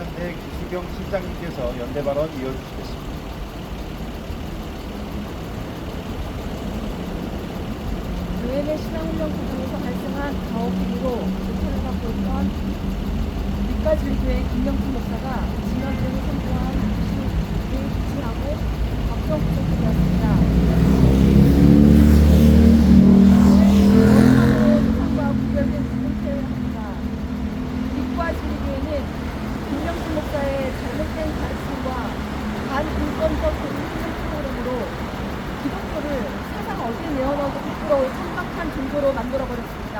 한현대 기수경 실장님께서 연대 발언 이어주시겠습니다. 교회 신앙훈련 과정에서 발생한 가업 비리로 재판을 받고 있던 밑가줄교회 김명춘 목사가 지난주에 선포한 교회 기침하고 법정 구속되었습니다. 사상과 구별된 부분표를 합니다. 밑가줄교회는 김명춘 목사의 잘못된 가르침과 반인권적 교육 프로그램으로 기독교를 세상 어디에 내어놓아도 부끄러울 천박한 종교로 만들어버렸습니다.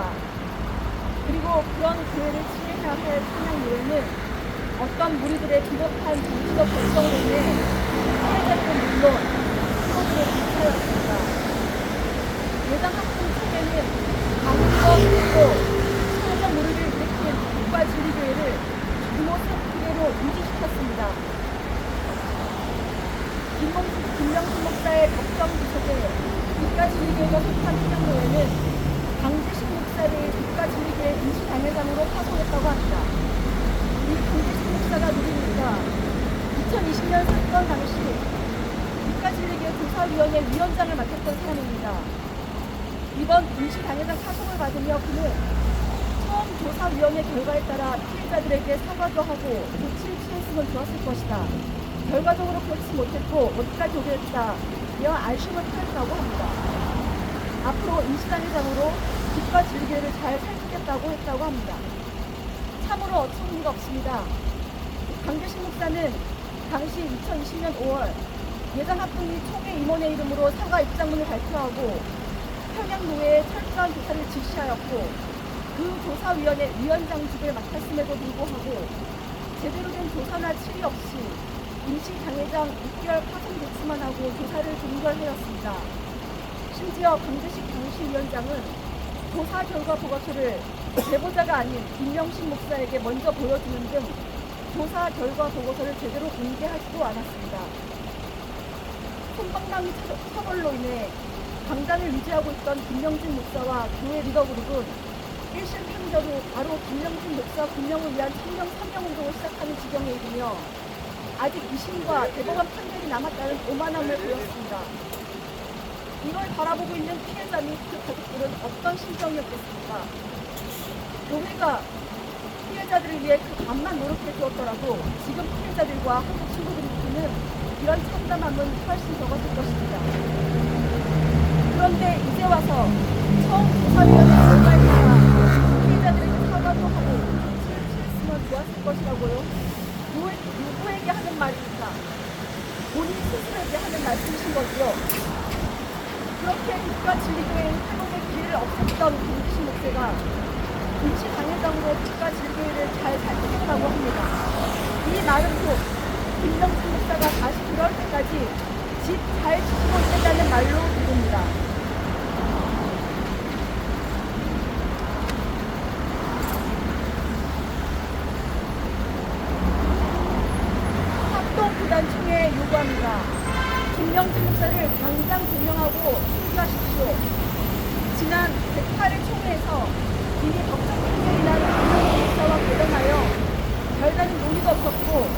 그리고 그런 교회를 치료해야 할 찬양교회는 어떤 무리들의 비겁한 정치적 결정으로 인해 피해자들은 물론 피고들을 감사였습니다. 예당 학생 측에는 강도 그리고 사회적 무리를 일으킨 국가 진리교회를 규모 3피해로 유지시켰습니다. 김명춘 목사의 법정 구속에 국가진리교회가 속한 찬양교회는 강재식 목사를 국가진리교회 임시단회장으로 파송했다고 합니다. 이 강재식 목사가 누굽니까? 2020년 사건 당시 국가진리교회 조사위원회 위원장을 맡았던 사람입니다. 이번 임시단회장 파송을 받으며 그는 처음 조사위원회 결과에 따라 피해자들에게 사과도 하고 조치를 취했으면 좋았을 것이다. 결과적으로 그렇지 못했고 어디까지 오겠다 며 안심을 표했다고 합니다. 앞으로 임시단회장으로 국가진리교회를 잘 살피겠다고 했다고 합니다. 참으로 어처구니가 없습니다. 강재식 목사는 당시 2020년 5월 예당 학부모 총회 임원의 이름으로 사과 입장문을 발표하고 평양노회에 철저한 조사를 지시하였고 그 조사위원회 위원장직을 맡았음에도 불구하고 제대로 된 조사나 질의 없이 임시당회장 6개월 파송 조치만 하고 조사를 종결하였습니다. 심지어 강재식 당시 위원장은 조사 결과 보고서를 제보자가 아닌 김명신 목사에게 먼저 보여주는 등 조사 결과 보고서를 제대로 공개하지도 않았습니다. 솜방망이 처벌로 인해 강단을 유지하고 있던 김명진 목사와 교회 리더그룹은 1심 판결로 바로 김명진 목사 군명을 위한 천명 3명 운동을 시작하는 지경에 이르며 아직 2심과 대법원 판결이 남았다는 오만함을 보였습니다. 이걸 바라보고 있는 피해자 및 그 가족들은 어떤 심정이었겠습니까? 교회가 피해자들을 위해 그 반만 노력해 주었더라도 지금 피해자들과 한국 친구들이 느끼는 이런 참담함은 훨씬 적었을 것입니다. 그런데 이제 와서 처음 조사위원회 결과에 따라 피해자들에게 사과도 하고 조치를 취했으면 좋았을 것이라고요? 누구에게 하는 말입니까? 본인 스스로에게 하는 말씀이신 거지요. 그렇게 국가진리교회의 회복의 기회를 없앴던 강재식 목사가 임시당회장으로 국가진리교회를 잘 살피겠다고 합니다. 이 말은 곧 김명춘 목사가 다시 돌아올 때까지 집 잘 지키고 있겠다는 말로 들립니다. 합동구단총회 요구합니다. 김명진 목사를 당장 조명하고 순교하십시오. 지난 108회 총회에서 이미 법정 판결이 난 김명진 목사와 관련하여 별다른 논의도 없었고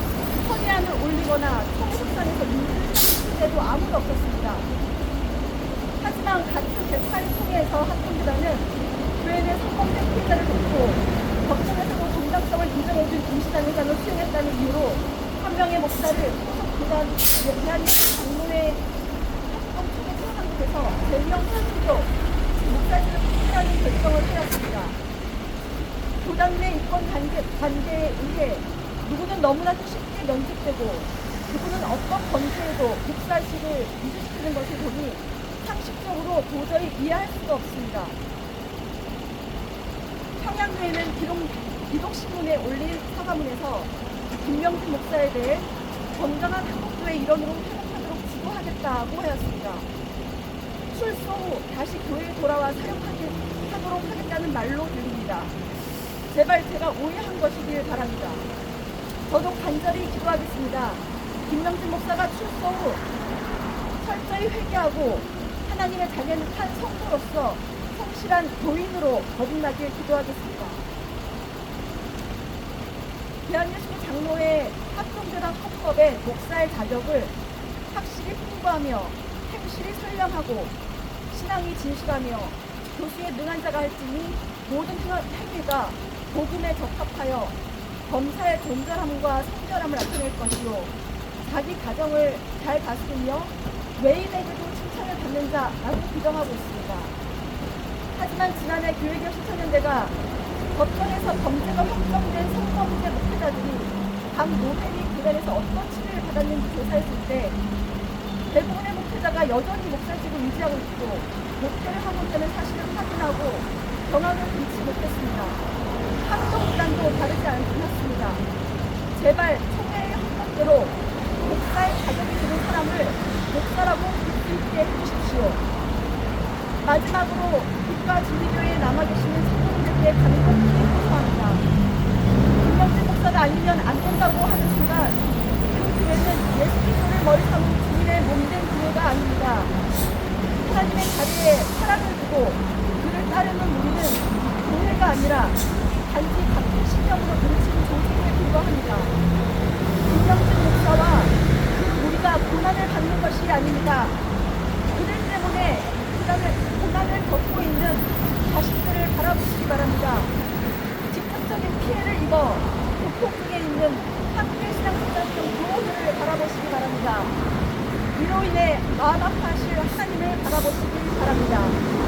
선의안을 올리거나 총회석상에서 문제를 제기할 때도 아무도 없었습니다. 하지만 같은 108회 총회에서 합동구단은 교회 내 성범죄 피해자를 돕고 법정에서도 정당성을 인정해준 임시단회장을 수용했다는 이유로 한 명의 목사를 소속구단 대한민국 장로회 합동총회 최상국에서 대명 선수로 목사직을 포기하는 결정을 하였습니다. 교단 내 인권 관계에 의해 누구는 너무나도 쉽게 면직되고 누구는 어떤 범죄에도 목사직을 유지시키는 것을 보니 상식적으로 도저히 이해할 수가 없습니다. 평양교회는 기독신문에 올린 사과문에서 김명진 목사에 대해 건강한 한국교회 일원으로 회복하도록 지도하겠다고 하였습니다. 출소 후 다시 교회에 돌아와 사역하도록 하겠다는 말로 들립니다. 제발 제가 오해한 것이길 바랍니다. 저도 간절히 기도하겠습니다. 김명진 목사가 출소 후 철저히 회개하고 하나님의 자녀는 한 성도로서 성실한 교인으로 거듭나길 기도하겠습니다. 대한예수교 장로회 기업의 목사의 자격을 확실히 풍부하며 행실이 선량하고 신앙이 진실하며 교수에 능한 자가 할지니 모든 행위가 복음에 적합하여 범사의 존잘함과 성결함을 나타낼 것이요 자기 가정을 잘 다스리며 외인에게도 칭찬을 받는 자라고 규정하고 있습니다. 하지만 지난해 교회개혁 신천연대가 법정에서 범죄가 확정된 성범죄 목회자들이 각 모델이 교단에서 어떤 치료를 받았는지 조사했을 때 대부분의 목회자가 여전히 목사직을 유지하고 있고 목회를 하고 있다는 사실을 확인하고 경악을 금치 못했습니다. 학교기관도 다르지 않았습니다. 제발 총회의 헌법대로 목사의 자격이 되는 사람을 목사라고 부를 수 있게 해주십시오. 마지막으로 빛과 진리교회에 남아계시는 성도님들께 간곡히 호소합니다. 김영진 목사가 아니면 안 된다고 하는 순간 그 교회는 예수 그리스도를 머리 삼은 주인의 몸된 교회가 아닙니다. 하나님의 자리에 사랑을 두고 그를 따르는 우리는 교회가 아니라 단지 같은 신념으로 뭉친 조직에 불과합니다. 김영진 목사와 그 우리가 고난을 받는 것이 아닙니다. 그들 때문에 고난을 겪고 있는 자신들을 바라보시기 바랍니다. 직접적인 피해를 입어 고통 중에 있는 한국의 신앙생활중 교우들을 바라보시기 바랍니다. 이로 인해 마음 아파하실 하나님을 바라보시기 바랍니다.